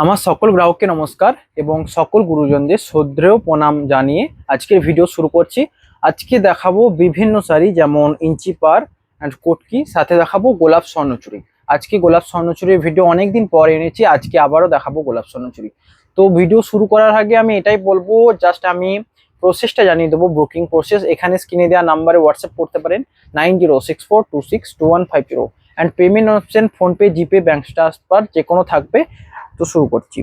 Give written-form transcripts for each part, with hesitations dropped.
আমার সকল গ্রাহককে নমস্কার এবং সকল গুরুজনদের শ্রদ্ধেয় প্রণাম জানিয়ে আজকের ভিডিও শুরু করছি। আজকে দেখাবো বিভিন্ন শাড়ি যেমন ইঞ্চি পার অ্যান্ড কোটকি, সাথে দেখাবো গোলাপ স্বর্ণচুরি। আজকে গোলাপ স্বর্ণচুরির ভিডিও অনেকদিন পর এনেছি, আজকে আবারও দেখাবো গোলাপ স্বর্ণচুরি। তো ভিডিও শুরু করার আগে আমি এটাই বলবো, জাস্ট আমি প্রসেসটা জানিয়ে দেবো, বুকিং প্রসেস। এখানে স্ক্রিনে দেওয়া নাম্বারে হোয়াটসঅ্যাপ করতে পারেন 9064262150 and payment option PhonePe, GPay, bank transfer যে কোনো থাকবে। তো শুরু করছি।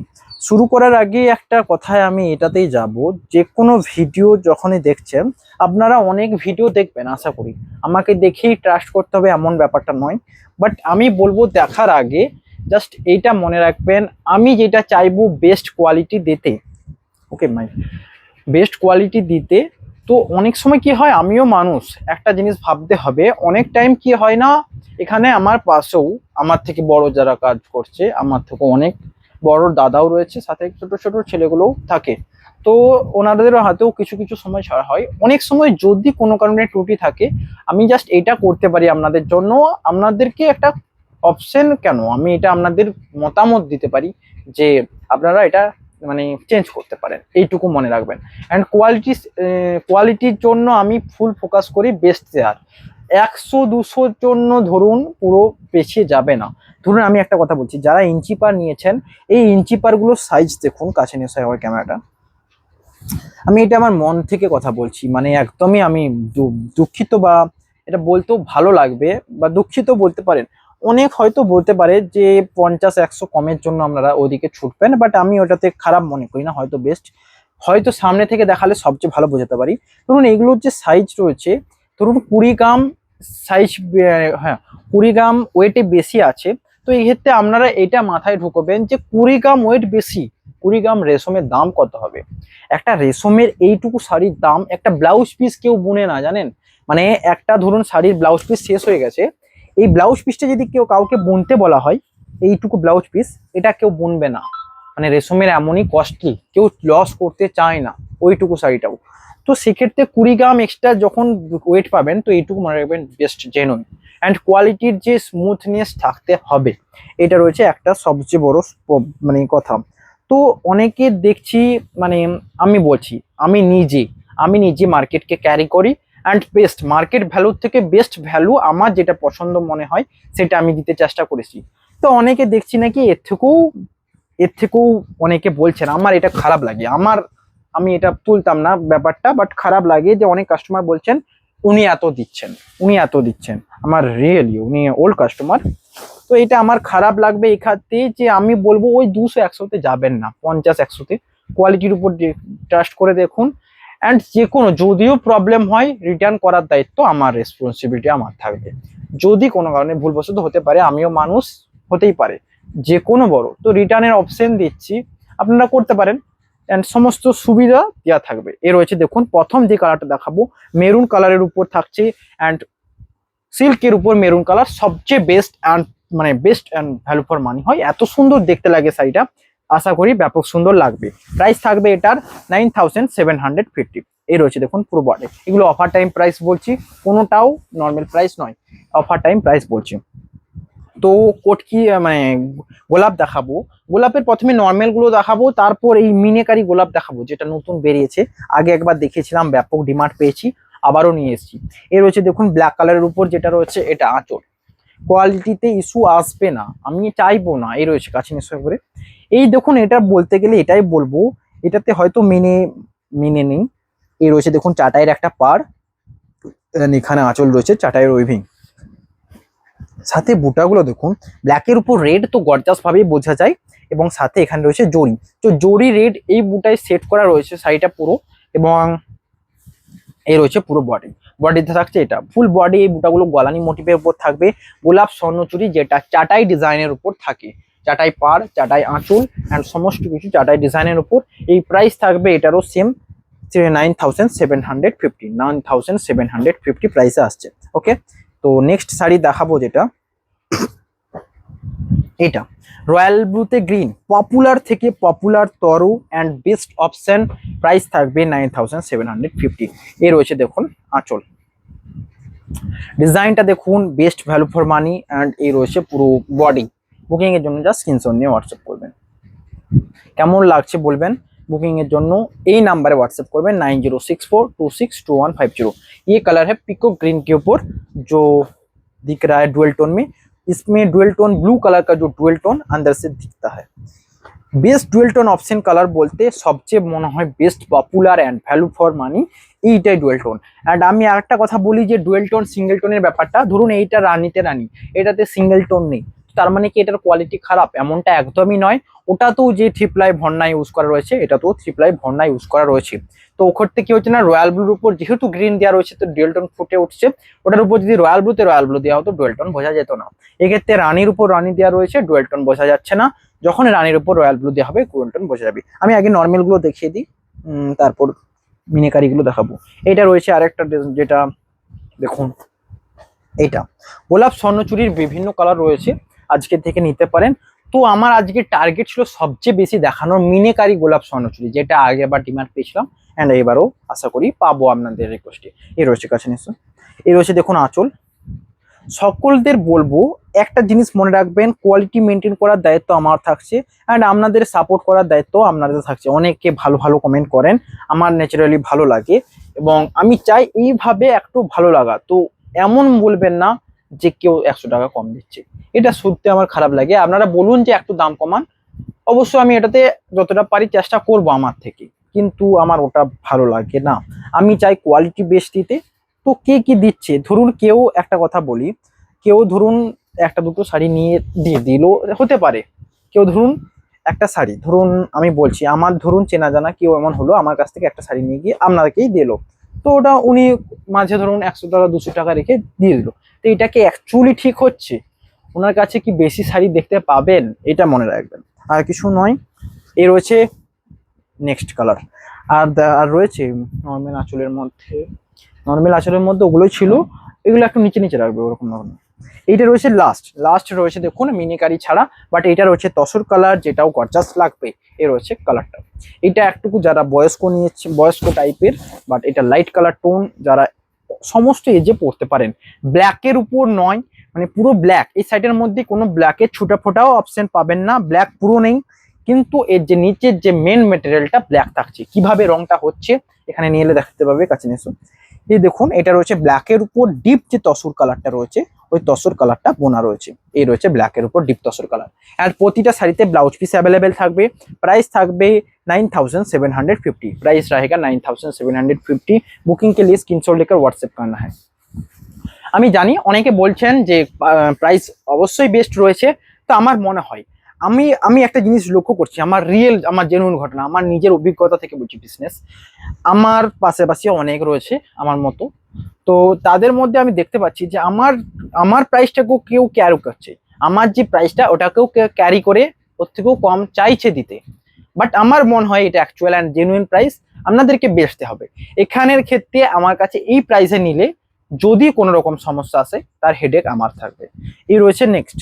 শুরু করার আগে একটা কথায় আমি এটাতেই যাব, যে কোনো ভিডিও যখনই দেখছেন, আপনারা অনেক ভিডিও দেখবেন আশা করি, আমাকে দেখেই ট্রাস্ট করতে হবে এমন ব্যাপারটা নয়। বাট আমি বলবো দেখার আগে জাস্ট এইটা মনে রাখবেন, আমি যেটা চাইবো বেস্ট কোয়ালিটি দিতে। ওকে মাই, বেস্ট কোয়ালিটি দিতে। তো অনেক সময় কি হয়, আমিও মানুষ, একটা জিনিস ভাবতে হবে, অনেক টাইম কি হয় না, এখানে আমার পাশেও আমার থেকে বড় যারা কাজ করছে, আমার থেকে অনেক বড় দাদাও রয়েছে, সাথে ছোট ছোট ছেলেগুলোও থাকে। তো ওনাদের হাতেও কিছু কিছু সময় ছাড়া হয়। অনেক সময় যদি কোনো কারণে ত্রুটি থাকে, আমি জাস্ট এটা করতে পারি আপনাদের জন্য, আপনাদেরকে একটা অপশন কেন, আমি এটা আপনাদের মতামত দিতে পারি যে আপনারা এটা মানে চেঞ্জ করতে পারেন, এইটুকু মনে রাখবেন। অ্যান্ড কোয়ালিটির জন্য আমি ফুল ফোকাস করি বেস্ট দেওয়ার। 100-200 জন্য ধরুন পুরো পেছিয়ে যাবে না। ধরুন আমি একটা কথা বলছি, যারা ইঞ্চি পার নিয়েছেন, এই ইঞ্চি পারগুলোর সাইজ দেখুন, কাছে নিয়ে আসা হয় ক্যামেরাটা। আমি এটা আমার মন থেকে কথা বলছি, মানে একদমই আমি দুঃখিত, বা এটা বলতেও ভালো লাগবে, বা দুঃখিত বলতে পারেন। অনেক হয়তো বলতে পারে যে 50-100 কমের জন্য আপনারা ওদিকে ছুটবেন, বাট আমি ওটাতে খারাপ মনে করি না, হয়তো বেস্ট, হয়তো সামনে থেকে দেখালে সবচেয়ে ভালো বোঝাতে পারি। ধরুন এগুলোর যে সাইজ রয়েছে, ধরুন 20 গ্রাম সাইজ, হ্যাঁ 20 গ্রাম ওয়েটে বেশি আছে। তো এই ক্ষেত্রে আপনারা এটা মাথায় ঢুকবেন যে 20 গ্রাম ওয়েট বেশি, 20 গ্রাম রেশমের দাম কত হবে। একটা রেশমের এইটুকু শাড়ির দাম, একটা ব্লাউজ পিস কেউ বুনে না জানেন, মানে একটা ধরুন শাড়ির ব্লাউজ পিস শেষ হয়ে গেছে, এই ব্লাউজ পিসটা যদি কেউ কাউকে বুনতে বলা হয়, এইটুকু ব্লাউজ পিস, এটা কেউ বুনবে না। মানে রেশমের এমনই কস্টলি, কেউ লস করতে চায় না ওইটুকু শাড়িটাও। তো সেক্ষেত্রে 20 গ্রাম এক্সট্রা যখন ওয়েট পাবেন, তো এইটুকু মনে রাখবেন বেস্ট জেনুইন। অ্যান্ড কোয়ালিটির যে স্মুথনেস থাকতে হবে, এটা রয়েছে একটা সবচেয়ে বড় মানে কথা। তো অনেকে দেখছি, মানে আমি বলছি, আমি নিজে মার্কেটকে ক্যারি করি, অ্যান্ড বেস্ট মার্কেট ভ্যালুর থেকে বেস্ট ভ্যালু আমার যেটা পছন্দ মনে হয় সেটা আমি দিতে চেষ্টা করেছি। তো অনেকে দেখছি নাকি এর থেকেও অনেকে বলছেন, আমার এটা খারাপ লাগে, আমি এটা তুলতাম না ব্যাপারটা, বাট খারাপ লাগে যে অনেক কাস্টমার বলছেন উনি এত দিচ্ছেন, আমার রিয়েলি উনি ওল্ড কাস্টমার। তো এটা আমার খারাপ লাগবে এই খাতে, যে আমি বলবো ওই 200-100-তে যাবেন না, 50-100-তে। কোয়ালিটির উপর ট্রাস্ট করে দেখুন। অ্যান্ড যে কোনো যদিও প্রবলেম হয়, রিটার্ন করার দায়িত্ব আমার, রেসপন্সিবিলিটি আমার থাকবে। যদি কোনো কারণে ভুলবশত হতে পারে, আমিও মানুষ, হতেই পারে, যে কোনো বড়, তো রিটার্নের অপশন দিচ্ছি, আপনারা করতে পারেন। অ্যান্ড সমস্ত সুবিধা দেওয়া থাকবে। এ রয়েছে দেখুন, প্রথম যে কালারটা দেখাবো মেরুন কালারের উপর থাকছে, অ্যান্ড সিল্কের উপর মেরুন কালার সবচেয়ে বেস্ট, অ্যান্ড মানে best and value for money হয়। এত সুন্দর দেখতে লাগে শাড়িটা, আশা করি ব্যাপক সুন্দর লাগবে। প্রাইস থাকবে এটার 9750। এই রয়েছে দেখুন পুরো বডি। এগুলো অফার টাইম প্রাইস বলছি, কোনোটাও নর্মাল প্রাইস নয়, অফার টাইম প্রাইস বলছি। তো কি মানে গোলাপ দেখাবো। গোলাপের প্রথমে নর্মাল গুলো দেখাবো, তারপর এই মিনেকারি গোলাপ দেখাবো, যেটা নতুন বেরিয়েছে। আগে একবার দেখেছিলাম, ব্যাপক ডিমান্ড পেয়েছি, আবারও নিয়ে এসেছি। এ রয়েছে দেখুন ব্ল্যাক কালারের উপর যেটা রয়েছে, এটা আঁচল। কোয়ালিটিতে ইস্যু আসবে না, আমি চাইবো না। এই রয়েছে কাছে নিশ্চয় করে, এই দেখুন, এটা বলতে গেলে এটাই বলবো, এটাতে হয়তো মেনে নেই। এই রয়েছে দেখুন চাটাইয়ের একটা পার, এখানে আঁচল রয়েছে চাটাইয়ের উইভিং, সাথে বুটাগুলো দেখুন ব্ল্যাকের উপর রেড, তো গর্জাস ভাবেই বোঝা যায়। এবং সাথে এখানে রয়েছে জরি, তো জরি রেড এই বুটায় সেট করা রয়েছে শাড়িটা পুরো। এবং এই রয়েছে পুরো বডিতে থাকছে এটা ফুল বডি, এই বুটাগুলো গলানি মোটিভের উপর থাকবে। গোলাপ স্বর্ণচুরি যেটা চাটাই ডিজাইনের উপর থাকে, চাটাই পার, চাটাই আঁচল, অ্যান্ড সমস্ত কিছু চাটাই ডিজাইনের উপর। এই প্রাইস থাকবে এটারও সেম 9750 প্রাইসে আসছে। ওকে, তো নেক্সট শাড়ি দেখাবো যেটা, এটা রয়্যাল ব্লুতে গ্রিন, পপুলার থেকে popular Taru and best option. Price থাকবে 9750। এ রয়েছে দেখুন আঁচল, ডিজাইনটা দেখুন best value for money, and এই রয়েছে পুরো বডি। বুকিং এর জন্য যা স্ক্রিনশট নিয়ে হোয়াটসঅ্যাপ করবেন। কেমন লাগছে বলবেন। बुकिंग এর জন্য এই নাম্বারে व्हाट्सएप করবেন 9064262150। ये कलर है पिको ग्रीन के ऊपर जो दिख रहा है डुअल टोन में। इसमें डुअल टोन ब्लू कलर का जो डुअल टोन अंदर से दिखता है। Best dual tone option colour বলতে সবচেয়ে মনে হয় best popular and value for money এইটাই ডুয়েল টোন। অ্যান্ড আমি আরেকটা কথা বলি যে ডুয়েল টোন সিঙ্গেল টোনের ব্যাপারটা, ধরুন এইটা রানিতে রানি, এটাতে সিঙ্গেল টোন নেই, তার মানে কি এটার কোয়ালিটি খারাপ? এমনটা একদমই নয়। ওটাতেও যে থ্রিপ্লাই ভর্না ইউজ করা রয়েছে, এটাতেও থ্রিপ্লাই ভর্না ইউজ করা রয়েছে। তো ওক্ষেত্রে কি হচ্ছে না, রয়্যাল ব্লুর উপর যেহেতু গ্রিন দেওয়া রয়েছে তো ডুয়েল টোন ফুটে উঠছে। ওটার উপর যদি রয়্যাল ব্লু দেওয়া হতো ডুয়েল টোন বোঝা যেত না। এক্ষেত্রে রানির উপর রানি দেওয়া রয়েছে, ডুয়েল টোন বোঝা যাচ্ছে না। যখন রানির উপর রয়্যাল ব্লু দেওয়া হবে ডুয়েল টোন বোঝা যাবে। আমি আগে নর্মাল গুলো দেখিয়ে দিই, তারপর মিনিকারি গুলো দেখাবো। এটা রয়েছে আরেকটা যেটা দেখুন, এইটা গোলাপ স্বর্ণচুরির বিভিন্ন কালার রয়েছে, আজকে থেকে নিতে পারেন। তো আমার আজকে টার্গেট ছিল সবচেয়ে বেশি দেখানোর মিনিকারি গোলাপ স্বর্ণচুরি, যেটা আগে আবার ডিমান্ড পেয়েছিলাম অ্যান্ড এবারও আশা করি পাবো আপনাদের রিকোয়েস্টে। এই রয়েছে কাছে নিশ্চয়, এই রয়েছে দেখুন আঁচল। সকলদের বলবো একটা জিনিস মনে রাখবেন, কোয়ালিটি মেনটেন করার দায়িত্ব আমার থাকছে অ্যান্ড আপনাদের সাপোর্ট করার দায়িত্ব আপনাদের থাকছে। অনেকে ভালো ভালো কমেন্ট করেন, আমার ন্যাচারালি ভালো লাগে এবং আমি চাই এইভাবে একটু ভালো লাগা। তো এমন বলবেন না যে কেউ 100 টাকা কম দিচ্ছে, এটা সত্যি আমার খারাপ লাগে। আপনারা বলুন যে একটু দাম কমান, অবশ্যই আমি এটাতে যতটা পারি চেষ্টা করব আমার থেকে, কিন্তু আমার ওটা ভালো লাগে না। আমি চাই কোয়ালিটি বেস্ট দিতে। তো কে কি দিচ্ছে, ধরুন কেউ একটা কথা বলি, কেউ ধরুন একটা দুটো শাড়ি নিয়ে দিয়ে দিল, হতে পারে। কেউ ধরুন একটা শাড়ি, ধরুন আমি বলছি আমার ধরুন চেনা জানা কেউ এমন হলো, আমার কাছ থেকে একটা শাড়ি নিয়ে গিয়ে আপনাদেরকেই দিল। তো ওটা উনি মাঝে ধরুন 100 টাকা 200 টাকা রেখে দিয়ে দিল। তো এটা কি অ্যাকচুয়ালি ঠিক হচ্ছে? ওনার কাছে কি বেশি শাড়ি দেখতে পাবেন? এটা মনে রাখবেন, আর কিছু নয়। এ রয়েছে নেক্সট কালার। আর রয়েছে নর্মাল আঁচলের মধ্যে, ওগুলোই ছিল, এগুলো একটু নিচে নিচে রাখবে ওরকম নর্মাল। এইটা রয়েছে লাস্ট রয়েছে দেখুন মিনিকারি ছাড়া, বাট এটা রয়েছে তসর কালার, যেটাও গর্জাস লাগবে। এ রয়েছে কালারটা, এটা একটুকু যারা বয়স্ক টাইপের, বাট এটা লাইট কালার টোন, যারা সমস্ত এজে পড়তে পারেন। ব্ল্যাকের উপর নয়, মানে পুরো ব্ল্যাক, এই সাইডের মধ্যে কোনো ব্ল্যাকের ছোটা ফোটাও অপশন পাবেন না, ব্ল্যাক পুরো নেই, কিন্তু এর যে নিচের যে মেন মেটেরিয়ালটা ব্ল্যাক থাকছে। কিভাবে রংটা হচ্ছে এখানে নিয়ে এলে দেখতে পাবে, কাছে নিয়ে এই দেখুন, এটা রয়েছে ব্ল্যাকের উপর ডিপ যে তসর কালারটা রয়েছে, ওই তসর কালারটা বোনা রয়েছে। এই রয়েছে ব্ল্যাকের উপর ডিপ তসর কালার। আর প্রতিটা শাড়িতে ব্লাউজ পিস অ্যাভেলেবেল থাকবে। প্রাইস থাকবে 9750, प्राइस रहेगा 9750। बुकिंग के लिए स्क्रीनशॉट लेकर व्हाट्सएप करना है। আমি জানি অনেকে বলছেন যে প্রাইস অবশ্যই বেস্ট রয়েছে, তো আমার মনে হয় আমি একটা জিনিস লক্ষ্য করছি, আমার জেনুইন ঘটনা, আমার নিজের অভিজ্ঞতা থেকে বলছি বিজনেস। আমার পাশাপাশি অনেক রয়েছে আমার মতো, তো তাদের মধ্যে আমি দেখতে পাচ্ছি যে আমার প্রাইসটাকেও কেউ ক্যারি করছে, আমার যে প্রাইসটা ওটাকেও ক্যারি করে ওর থেকেও কম চাইছে দিতে। বাট আমার মনে হয় এটা অ্যাকচুয়াল অ্যান্ড জেনুইন প্রাইস, আপনাদেরকে বেচতে হবে। এখানের ক্ষেত্রে আমার কাছে এই প্রাইসে নিলে যদি কোনো রকম সমস্যা আসে তার হেডেক আমার থাকবে। এই রয়েছে নেক্সট,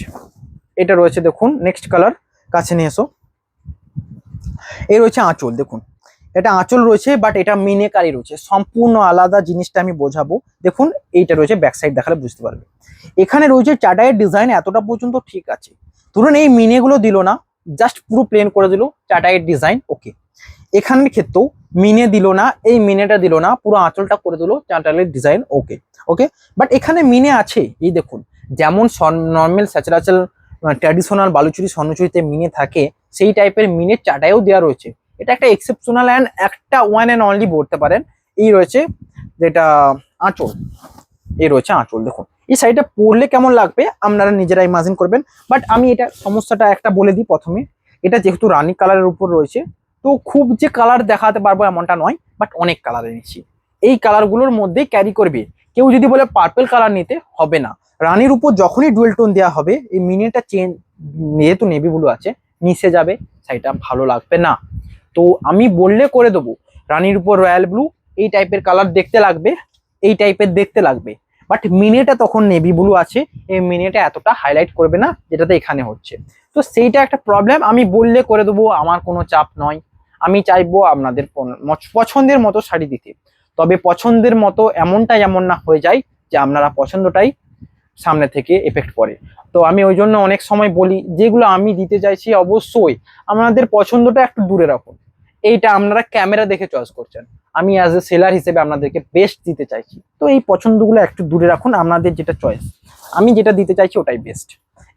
এটা রয়েছে দেখুন নেক্সট কালার, কাছে নিয়ে এসো। এই রয়েছে আঁচল, দেখুন এটা আঁচল রয়েছে, বাট এটা মিনেকারি রয়েছে, সম্পূর্ণ আলাদা জিনিসটা আমি বোঝাবো। দেখুন এইটা রয়েছে, ব্যাক সাইড দেখালে বুঝতে পারবে। এখানে রয়েছে চাটাইয়ের ডিজাইন, এতটা পর্যন্ত ঠিক আছে। ধরুন এই মিনেগুলো দিল না, জাস্ট পুরো প্লেন করে দিল চাটাইয়ের ডিজাইন, ওকে। এখানের ক্ষেত্রেও মিনে দিল না, এই মিনেটা দিল না, পুরো আঁচলটা করে দিল চাটাইয়ের ডিজাইন, ওকে ওকে। বাট এখানে মিনে আছে, এই দেখুন, যেমন নর্মাল সচরাচর ট্র্যাডিশনাল বালুচুরি স্বর্ণচুরিতে মিনে থাকে, সেই টাইপের মিনে চাটাইও দেওয়া রয়েছে। এটা একটা এক্সেপশনাল অ্যান্ড একটা ওয়ান অ্যান্ড অনলি বলতে পারেন। এই রয়েছে যেটা আঁচল, এই রয়েছে আঁচল। দেখুন এই শাড়িটা পরলে কেমন লাগবে আপনারা নিজেরা ইমাজিন করবেন। বাট আমি এটা সমস্যাটা একটা বলে দিই প্রথমে, এটা যেহেতু রানী কালারের উপর রয়েছে, তো খুব যে কালার দেখাতে পারবো এমনটা নয়, বাট অনেক কালার এনেছি। এই কালারগুলোর মধ্যেই ক্যারি করবে। কেউ যদি বলে পার্পল কালার নিতে, হবে না। রানীর উপর যখনই ডুয়েল টোন দেওয়া হবে, এই মিনিটা চেঞ্জ, যেহেতু নেভি ব্লু আছে, মিশে যাবে, শাড়িটা ভালো লাগবে না। তো আমি বললে করে দেবো, রানীর উপর রয়্যাল ব্লু এই টাইপের কালার দেখতে লাগবে, এই টাইপের দেখতে লাগবে, বাট মিনেটা তখন নেভি ব্লু আছে, এই মিনেটা এতটা হাইলাইট করবে না যেটাতে এখানে হচ্ছে। তো সেইটা একটা প্রবলেম, আমি বললে করে দেবো, আমার কোনো চাপ নয়। আমি চাইবো আপনাদের পছন্দের মতো শাড়ি দিতে, তবে পছন্দের মতো এমনটা যেমন না হয়ে যায় যে আপনারা পছন্দটাই সামনে থেকে এফেক্ট পড়ে। তো আমি ওই জন্য অনেক সময় বলি যেগুলো আমি দিতে চাইছি অবশ্যই আপনাদের পছন্দটা একটু দূরে রাখুন। এইটা আপনারা ক্যামেরা দেখে চয়েস করছেন, আমি অ্যাজ এ সেলার হিসেবে আপনাদেরকে বেস্ট দিতে চাইছি। তো এই পছন্দগুলো একটু দূরে রাখুন, আপনাদের যেটা চয়েস, আমি যেটা দিতে চাইছি ওটাই বেস্ট।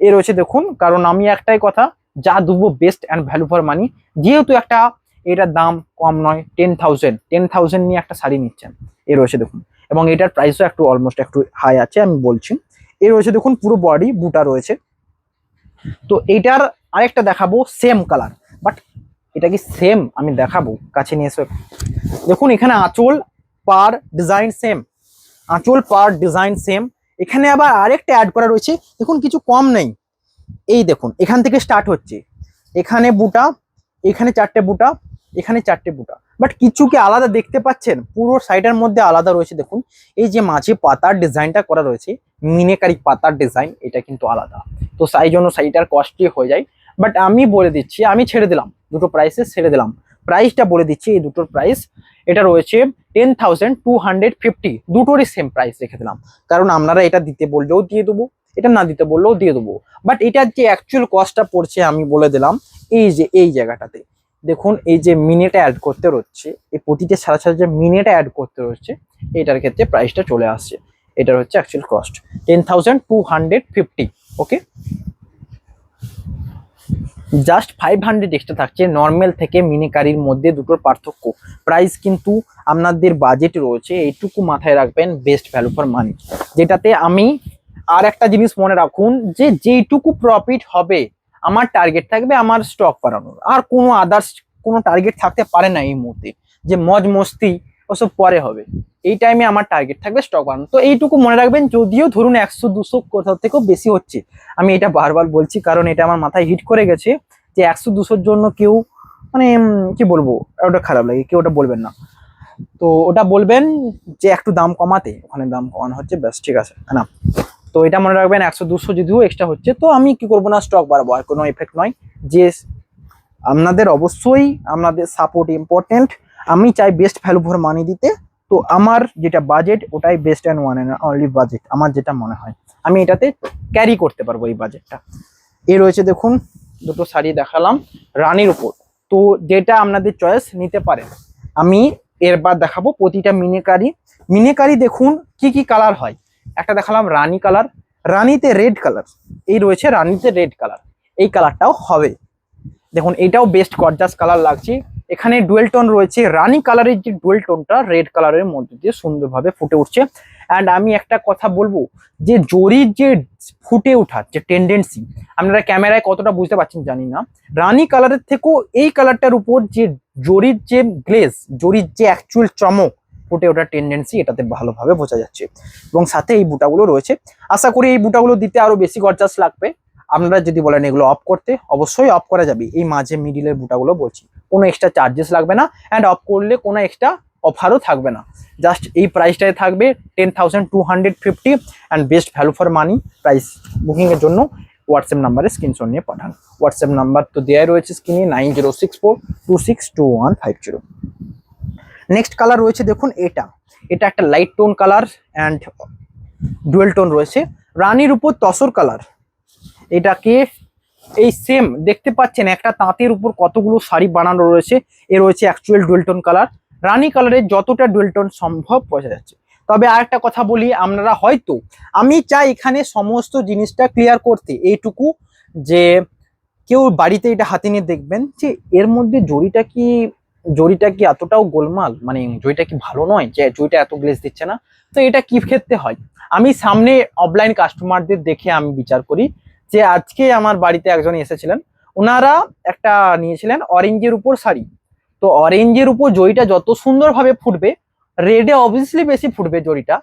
এ রয়েছে দেখুন, কারণ আমি একটাই কথা, যা দেবো best and value for money. যেহেতু একটা এটার দাম কম নয়, 10,000 নিয়ে একটা শাড়ি নিচ্ছেন। এ রয়েছে দেখুন, এবং এটার প্রাইসও একটু অলমোস্ট একটু হাই আছে আমি বলছি। এ রয়েছে দেখুন, পুরো বডি বুটা রয়েছে। তো এইটার আরেকটা দেখাবো সেম কালার, বাট এটা কি সেম আমি দেখাবো, কাছে নিয়ে এসে দেখুন। এখানে আঁচল পার ডিজাইন সেম, আঁচল পার ডিজাইন সেম। এখানে আবার আরেকটা অ্যাড করা রয়েছে, দেখুন কিছু কম নেই। এই দেখুন এখান থেকে স্টার্ট হচ্ছে, এখানে বুটা, এখানে 4টে বুটা, এখানে 4টে বুটা, বাট কিছু কি আলাদা দেখতে পাচ্ছেন? পুরো সাইডের মধ্যে আলাদা রয়েছে। দেখুন এই যে মাঝে পাতার ডিজাইনটা করা রয়েছে, মিনেকারি পাতার ডিজাইন, এটা কিন্তু আলাদা। তো সেই জন্য শাড়িটার কস্টলি হয়ে যায়। বাট আমি বলে দিচ্ছি, আমি ছেড়ে দিলাম দুটো প্রাইসে, ছেড়ে দিলাম প্রাইসটা বলে দিচ্ছি। এই দুটোর প্রাইস এটা রয়েছে 10,250, দুটোরই সেম প্রাইস রেখে দিলাম। কারণ আপনারা এটা দিতে বললেও দিয়ে দেবো, এটা না দিতে বললেও দিয়ে দেবো। বাট এটার যে অ্যাকচুয়াল কস্টটা পড়ছে আমি বলে দিলাম। এই যে এই জায়গাটাতে দেখুন, এই যে মিনিটা অ্যাড করতে রচ্ছে, এই প্রতিটা সারা সারা যে মিনিটা অ্যাড করতে রচ্ছে, এটার ক্ষেত্রে প্রাইসটা চলে আসছে। এটার হচ্ছে অ্যাকচুয়াল কস্ট 10,250। ওকে, জাস্ট 500 এক্সট্রা থাকছে নর্মাল থেকে মিনিকারির মধ্যে, দুটোর পার্থক্য। প্রাইস কিন্তু আপনাদের বাজেট রয়েছে, এইটুকু মাথায় রাখবেন, বেস্ট ভ্যালু ফর মানি। যেটাতে আমি আর একটা জিনিস মনে রাখুন, যে যেইটুকু প্রফিট হবে আমার টার্গেট থাকবে আমার স্টক বাড়ানোর, আর কোনো আদার্স কোনো টার্গেট থাকতে পারে না এই মুহূর্তে। যে মজ মস্তি ওসব পরে হবে, এই টাইমে আমার টার্গেট থাকবে স্টক বাড়ানো। তো এইটুকু মনে রাখবেন। যদিও ধরুন 100-200 কোথাও থেকেও বেশি হচ্ছে, আমি এটা বারবার বলছি কারণ এটা আমার মাথায় হিট করে গেছে, যে 100-200-র জন্য কেউ মানে কি বলবো, ওটা খারাপ লাগে, কেউ ওটা বলবেন না। তো ওটা বলবেন যে একটু দাম কমাতে, ওখানে দাম কমানো হচ্ছে, ব্যাস ঠিক আছে না। তো এটা মনে রাখবেন, 100-200 যদিও এক্সট্রা হচ্ছে, তো আমি কি করবো না, স্টক বাড়াবো, আর কোনো এফেক্ট নয়। যে আপনাদের অবশ্যই আপনাদের সাপোর্ট ইম্পর্টেন্ট। আমি চাই বেস্ট ভ্যালু ফর মানি দিতে। তো আমার যেটা বাজেট ওটাই best and one and only budget, আমার যেটা মনে হয় আমি এটাতে ক্যারি করতে পারবো এই বাজেটটা। এ রয়েছে দেখুন, দুটো শাড়ি দেখালাম রানীর উপর, তো যেটা আপনাদের চয়েস নিতে পারেন। আমি এরবার দেখাবো প্রতিটা মিনেকারি। মিনেকারি দেখুন কি কি কালার হয়, একটা দেখালাম রানী কালার, রানীতে রেড কালার, এই রয়েছে রানীতে রেড কালার, এই কালারটাও হবে। দেখুন এটাও বেস্ট গর্জাস কালার লাগছে। এখানে ডুয়েল টোন রয়েছে, রানী কালারের যে ডুয়েল টোনটা রেড কালারের মধ্যে দিয়ে সুন্দরভাবে ফুটে উঠছে। অ্যান্ড আমি একটা কথা বলবো, যে জরির যে ফুটে ওঠার যে টেন্ডেন্সি, আপনারা ক্যামেরায় কতটা বুঝতে পারছেন জানি না, রানী কালারের থেকেও এই কালারটার উপর যে জরির যে গ্লেজ, জরির যে অ্যাকচুয়াল চমক, ফুটে ওঠার টেন্ডেন্সি এটাতে ভালোভাবে বোঝা যাচ্ছে। এবং সাথে এই বুটাগুলো রয়েছে, আশা করি এই বুটাগুলো দিতে আরো বেশি গর্জাস লাগবে। আপনারা যদি বলেন এগুলো অফ করতে, অবশ্যই অফ করা যাবে। এই মাঝে মিডিলের বুটাগুলো বলছি, কোনো এক্সট্রা চার্জেস লাগবে না, অ্যান্ড অফ করলে কোনো এক্সট্রা অফারও থাকবে না। জাস্ট এই প্রাইসটাই থাকবে 10,250 and best value for money. Price বুকিংয়ের জন্য হোয়াটসঅ্যাপ নাম্বারে স্ক্রিনশট নিয়ে পাঠান। হোয়াটসঅ্যাপ নাম্বার তো দেওয়া রয়েছে স্ক্রিনে, 9064262150। নেক্সট কালার রয়েছে দেখুন, এটা এটা একটা light tone colour and dual tone রয়েছে, রানীর উপর তসর কালার। এটাকে এই সেম দেখতে পাচ্ছেন, একটা তাঁতের উপর কতগুলো শাড়ি বানানো রয়েছে। এ রয়েছে অ্যাকচুয়াল ডুয়েল টোন কালার, রানী কালারের যতটা ডুয়েল টোন সম্ভব বোঝা যাচ্ছে। তবে আরেকটা কথা বলি, আপনারা হয়তো, আমি চাই এখানে সমস্ত জিনিসটা ক্লিয়ার করতে এইটুকু, যে কেউ বাড়িতে এটা হাতে নিয়ে দেখবেন যে এর মধ্যে জরিটা কি এতটাও গোলমাল, মানে জরিটা কি ভালো নয়, যে জরিটা এত গ্লেজ দিচ্ছে না। তো এটা কি ক্ষেত্রে হয়, আমি সামনে অফলাইন কাস্টমারদের দেখে আমি বিচার করি। যে আজকে আমার বাড়িতে একজন এসেছিলেন, ওনারা একটা নিয়েছিলেন অরেঞ্জের উপর শাড়ি। তো অরেঞ্জের উপর জরিটা যত সুন্দরভাবে ফুটবে, রেডে অবভিয়াসলি বেশি ফুটবে জরিটা।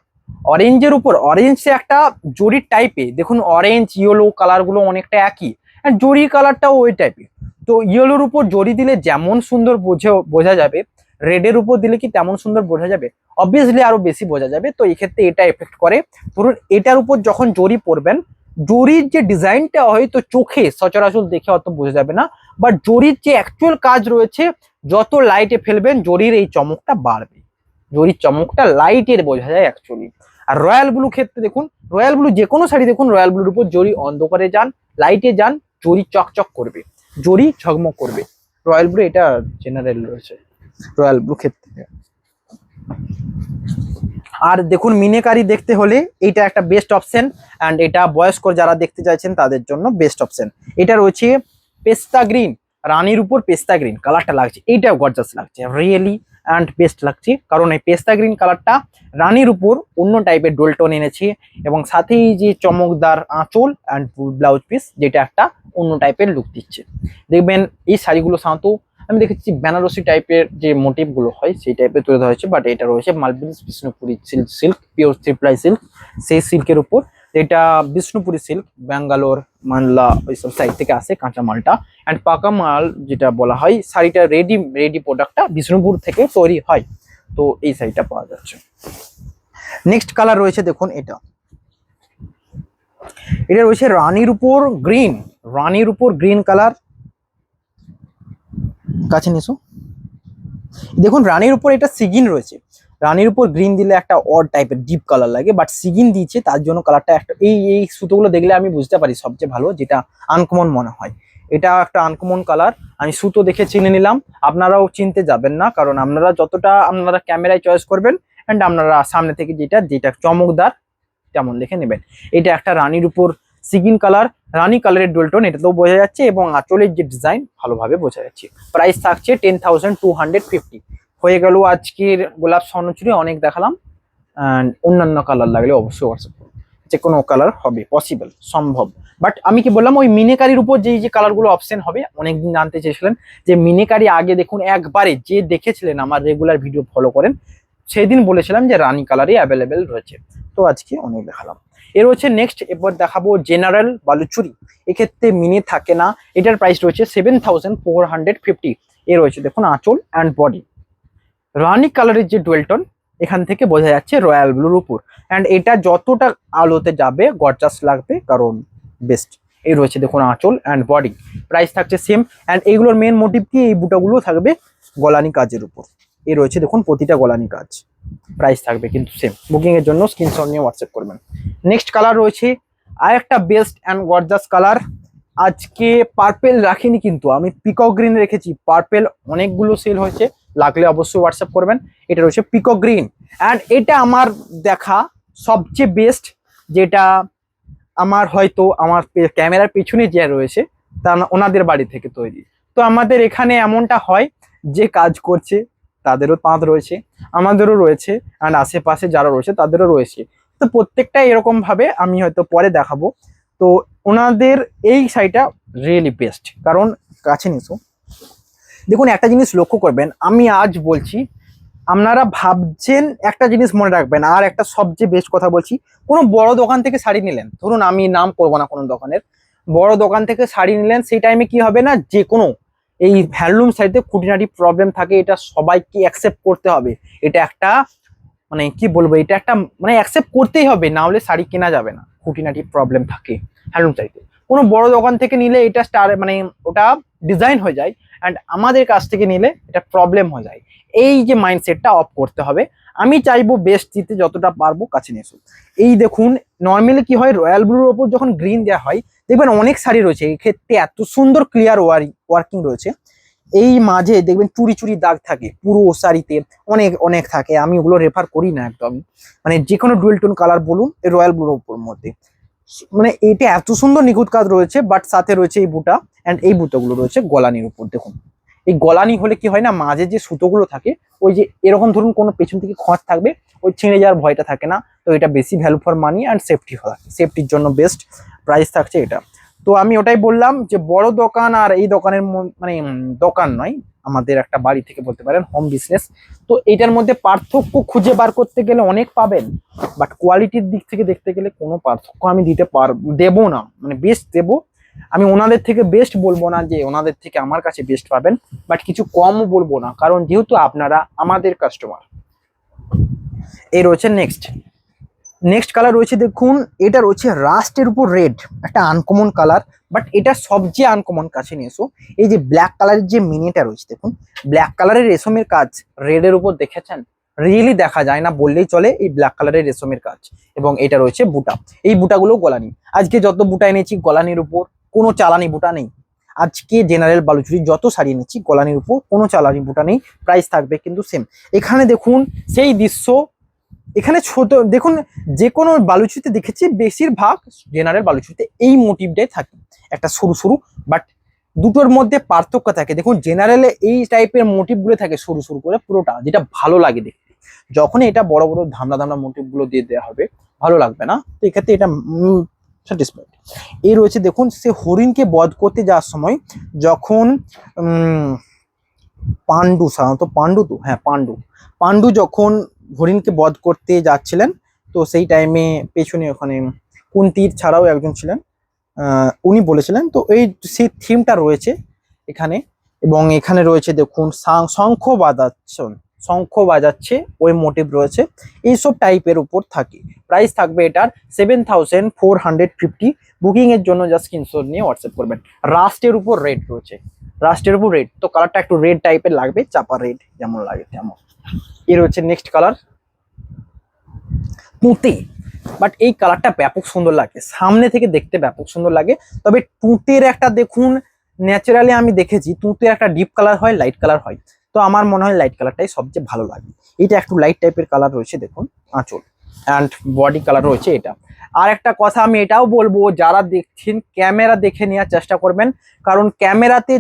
অরেঞ্জের উপর, অরেঞ্জ একটা জরির টাইপে, দেখুন অরেঞ্জ ইয়েলো কালারগুলো অনেকটা একই, আর জরির কালারটাও ওই টাইপের। তো ইয়েলোর উপর জরি দিলে যেমন সুন্দর বোঝা যাবে, রেডের উপর দিলে কি তেমন সুন্দর বোঝা যাবে? অবভিয়াসলি আরো বেশি বোঝা যাবে। তো এই ক্ষেত্রে এটা এফেক্ট করে। ধরুন এটার উপর যখন জরি পরবেন, জরির যে ডিজাইনটা হয়তো চোখে সচরাচর দেখে অত বোঝা যাবে না, বাট জরির যে অ্যাকচুয়াল কাজ রয়েছে, যত লাইটে ফেলবেন জরির এই চমকটা বাড়বে। জরির চমকটা লাইটের বোঝা যায় অ্যাকচুয়ালি। আর রয়্যাল ব্লু ক্ষেত্রে দেখুন, রয়্যাল ব্লু যে কোনো শাড়ি দেখুন, রয়্যাল ব্লুর উপর জরি অন্ধকারে যান, লাইটে যান, জরি চকচক করবে, জরি ঝকমক করবে। রয়্যাল ব্লু এটা জেনারেল রয়েছে রয়্যাল ব্লু ক্ষেত্রে। আর দেখুন মিনেকারি দেখতে হলে এইটা একটা বেস্ট অপশন, অ্যান্ড এটা বয়স্ক যারা দেখতে চাইছেন তাদের জন্য বেস্ট অপশন। এটা রয়েছে পেস্তা গ্রিন, রানীর উপর পেস্তা গ্রিন কালারটা লাগছে, এইটাও গর্জাস লাগছে রিয়েলি অ্যান্ড বেস্ট লাগছে, কারণ এই পেস্তা গ্রিন কালারটা রানীর উপর অন্য টাইপের ডোলটন এনেছি, এবং সাথেই যে চমকদার আঁচল অ্যান্ড ব্লাউজ পিস, যেটা একটা অন্য টাইপের লুক দিচ্ছে। দেখবেন এই শাড়িগুলো সাধারণত আমি দেখেছি বেনারসি টাইপের যে মোটিভ গুলো হয় সেই টাইপের তৈরি হয়েছে, বাট এটা রয়েছে মালবিস Bishnupuri silk, pure three-ply silk, সেই সিল্কের উপর, এটা বিষ্ণুপুরি সিল্ক, ব্যাঙ্গালোর, মানলা ওইসব সাইড থেকে আসে কাঁচা মালটা। অ্যান্ড পাকা মাল যেটা বলা হয়, শাড়িটা রেডি প্রোডাক্টটা বিষ্ণুপুর থেকে তৈরি হয়, তো এই শাড়িটা পাওয়া যাচ্ছে। নেক্সট কালার রয়েছে দেখুন, এটা রয়েছে রানীর উপর গ্রিন, রানীর উপর গ্রিন কালার, কাছে নিসো দেখুন রানীর উপর এটা সিগিন রয়েছে, রানীর উপর গ্রিন দিলে একটা অড টাইপের ডিপ কালার লাগে, বাট সিগিন দিয়েছে তার জন্য কালারটা একটা এই সুতোগুলো দেখলে আমি বুঝতে পারি সবচেয়ে ভালো যেটা আনকমন মনে হয়, এটা একটা আনকমন কালার। আমি সুতো দেখে চিনে নিলাম, আপনারাও চিনতে যাবেন না, কারণ আপনারা যতটা আপনারা ক্যামেরায় চয়েস করবেন অ্যান্ড আপনারা সামনে থেকে যেটা চমকদার তেমন দেখে নেবেন। এটা একটা রানীর উপর সিগিন কালার, রানী কালারের ডোলটন, এটাতেও বোঝা যাচ্ছে, এবং আঁচলের যে ডিজাইন ভালোভাবে বোঝা যাচ্ছে। প্রাইস থাকছে 10,250। হয়ে গেল আজকের গোলাপ স্বর্ণচুরি, অনেক দেখালাম, অ্যান্ড অন্যান্য কালার লাগলে অবশ্যই হোয়াটসঅ্যাপ করুন, যে কোনো কালার হবে পসিবল, সম্ভব। বাট আমি কি বললাম, ওই মিনেকারির উপর যে কালারগুলো অপশন হবে, অনেকদিন জানতে চেয়েছিলেন যে মিনেকারি আগে দেখুন, একবারে যে দেখেছিলেন আমার রেগুলার ভিডিও ফলো করেন, সেদিন বলেছিলাম যে রানী কালারই অ্যাভেলেবেল রয়েছে, তো আজকে অনেক দেখালাম। এর হচ্ছে নেক্সট, এরপর দেখাবো জেনারেল বালুচুরি, এক্ষেত্রে মিনি থাকে না, এটার প্রাইস রয়েছে 7,450। এ রয়েছে দেখুন আঁচল অ্যান্ড বডি, রানী কালারের যে ডুয়েলটন, এখান থেকে বোঝা যাচ্ছে রয়্যাল ব্লুর উপর, অ্যান্ড এটা যতটা আলোতে যাবে গর্জাস লাগবে, কারণ বেস্ট। এই রয়েছে দেখুন আঁচল অ্যান্ড বডি, প্রাইস থাকছে সেম, অ্যান্ড এইগুলোর মেন মোটিভ কি, এই বুটাগুলো থাকবে গলানি কাজের উপর, এই রয়েছে দেখুন প্রতিটা গলানি কাজ, প্রাইস থাকবে কিন্তু সেম। বুকিং এর জন্য স্ক্রিনশট নিয়ে হোয়াটসঅ্যাপ করবেন। নেক্সট কালার রয়েছে আর একটা বেস্ট অ্যান্ড গর্জাস কালার, আজকে পার্পেল রাখিনি কিন্তু আমি পিকক গ্রিন রেখেছি, পার্পেল অনেকগুলো সেল হয়েছে, লাগলে অবশ্যই হোয়াটসঅ্যাপ করবেন। এটা রয়েছে পিকক গ্রিন, অ্যান্ড এটা আমার দেখা সবচেয়ে বেস্ট, যেটা আমার হয়তো আমার ক্যামেরার পিছনে যে রয়েছে তা ওনাদের বাড়ি থেকে তৈরি। তো আমাদের এখানে এমনটা হয়, যে কাজ করছে তাদেরও তাঁত রয়েছে, আমাদেরও রয়েছে, অ্যান্ড আশেপাশে যারা রয়েছে তাদেরও রয়েছে, তো প্রত্যেকটা এরকম ভাবে আমি হয়তো পরে দেখাবো। তো ওনাদের এই শাড়িটা রিয়েলি বেস্ট, কারণ কাছে নিসো দেখুন একটা জিনিস লক্ষ্য করবেন, আমি আজ বলছি, আপনারা ভাবছেন একটা জিনিস মনে রাখবেন, আর একটা সবচেয়ে বেস্ট কথা বলছি, কোনো বড় দোকান থেকে শাড়ি নিলেন, ধরুন আমি নাম করবো না কোনো দোকানের, বড় দোকান থেকে শাড়ি নিলেন, সেই টাইমে কি হবে না, যে কোনো এই হ্যান্ডলুম শাড়িতে খুঁটিনাটি প্রবলেম থাকে, এটা সবাইকে অ্যাকসেপ্ট করতে হবে, এটা একটা মানে কি বলবো, এটা একটা মানে অ্যাকসেপ্ট করতেই হবে, না হলে শাড়ি কেনা যাবে না, খুঁটিনাটি প্রবলেম থাকে হ্যান্ডলুম শাড়িতে। কোনো বড় দোকান থেকে নিলে এটা মানে ওটা ডিজাইন হয়ে যায়, অ্যান্ড আমাদের কাছ থেকে নিলে এটা প্রবলেম হয়ে যায়, এই যে মাইন্ডসেটটা অফ করতে হবে। আমি চাইবো বেস্ট দিতে, যতটা পারবো কাছে নিয়ে এসো। এই দেখুন নর্মালি কি হয়, রয়্যাল ব্লুর ওপর যখন গ্রিন দেওয়া হয়, দেখবেন অনেক শাড়ি রয়েছে এই ক্ষেত্রে এত সুন্দর ক্লিয়ার ওয়ার্কিং রয়েছে, এই মাঝে দেখবেন চুরি চুরি দাগ থাকে পুরো শাড়িতে, অনেক অনেক থাকে, আমি ওগুলো রেফার করি না একদম, মানে যে কোনো ডুয়েল টোন কালার বলুন রয়্যাল ব্লুর ওপর মধ্যে, মানে এটা এত সুন্দর নিখুঁত কাজ রয়েছে, বাট সাথে রয়েছে এই বুটা, অ্যান্ড এই বুটাগুলো রয়েছে গলানির উপর। দেখুন এই গলানি হলে কি হয় না, মাঝে যে সুতোগুলো থাকে, ওই যে এরকম ধরুন কোনো পেছন থেকে খোঁচ থাকবে, ওই ছিঁড়ে যাওয়ার ভয়টা থাকে না, তো এটা বেশি value for money and safety হয়, সেফটির জন্য বেস্ট, প্রাইস থাকছে এটা। তো আমি ওটাই বললাম যে বড় দোকান আর এই দোকানের মানে দোকান নয়, আমাদের একটা বাড়ি থেকে বলতে পারেন হোম বিজনেস, তো এইটার মধ্যে পার্থক্য খুঁজে বার করতে গেলে অনেক পাবেন, বাট কোয়ালিটির দিক থেকে দেখতে গেলে কোনো পার্থক্য আমি দেবো না, মানে বেস্ট দেবো আমি, ওনাদের থেকে বেস্ট বলবো না যে ওনাদের থেকে আমার কাছে বেস্ট পাবেন, বাট কিছু কমও বলবো না, কারণ যেহেতু আপনারা আমাদের কাস্টমার। এই রয়েছে নেক্সট কালার রয়েছে দেখুন, এটা রয়েছে রাস্টের উপর রেড, একটা আনকমন কালার, বাট এটা সবচেয়ে আনকমন, কাছে নিয়ে এসো। এই যে ব্ল্যাক কালারের যে মিনিটা রয়েছে দেখুন, ব্ল্যাক কালারের রেশমের কাজ রেডের উপর দেখেছেন, রিয়েলি দেখা যায় না বললেই চলে, এই ব্ল্যাক কালারের রেশমের কাজ। এবং এটা রয়েছে বুটা, এই বুটাগুলো গলানি। আজকে যত বুটা এনেছি গলানির উপর, কোনো চালানি বুটা নেই। আজকে জেনারেল বালুচুরি যত শাড়ি এনেছি গলানির উপর কোনো চালানি বুটা নেই, প্রাইস থাকবে কিন্তু সেম। এখানে দেখুন সেই দৃশ্য, এখানে ছোট দেখুন, যে কোনো বালুচুরিতে দেখেছি বেশিরভাগ জেনারেল বালুচুরিতে এই মোটিভটাই থাকে, একটা সরু সরু, বাট দুটোর মধ্যে পার্থক্য থাকে। দেখুন জেনারেলে এই টাইপের মোটিভগুলো থাকে সরু সরু করে পুরোটা, যেটা ভালো লাগে দেখতে। যখন এটা বড় বড় ধামড়া ধামড়া মোটিভগুলো দিয়ে দেওয়া হবে ভালো লাগবে না, তো এক্ষেত্রে এটা স্যাটিসফাইড। এই রয়েছে দেখুন, সে হরিণকে বধ করতে যাওয়ার সময় যখন পাণ্ডু, সাধারণত পাণ্ডু, তো হ্যাঁ পাণ্ডু যখন হরিণকে বধ করতে যাচ্ছিলেন, তো সেই টাইমে পেছনে ওখানে কুন্তির ছাড়াও একজন ছিলেন, উনি বলেছিলেন। তো এই সেই থিমটা রয়েছে এখানে। এবং এখানে রয়েছে দেখুন শঙ্খ বাজাচ্ছে ওই মোটিভ রয়েছে, এইসব টাইপের উপর থাকে। প্রাইস থাকবে এটার 7450। বুকিং এর জন্য জাস্ট স্ক্রিনশট নিয়ে হোয়াটসঅ্যাপ করবেন। রাস্টের উপর রেড রয়েছে, রাস্টের উপর রেড, তো কালারটা একটু রেড টাইপের লাগবে, চাপা রেড যেমন লাগে তেমন। এ রয়েছে নেক্সট কালার তুঁতে, বাট এই কালারটা ব্যাপক সুন্দর লাগে, সামনে থেকে দেখতে ব্যাপক সুন্দর লাগে। তবে তুঁতের একটা দেখুন, ন্যাচারালি আমি দেখেছি তুঁতের একটা ডিপ কালার হয়, লাইট কালার হয়, তো আমার মনে হয় লাইট কালারটাই সবচেয়ে ভালো লাগে। এটা একটু লাইট টাইপের কালার রয়েছে দেখুন আঁচল, অ্যান্ড বডি কালার রয়েছে এটা। আর একটা কথা আমি এটাও বলবো, যারা দেখছেন ক্যামেরা দেখে নেওয়ার চেষ্টা করবেন, কারণ ক্যামেরাতে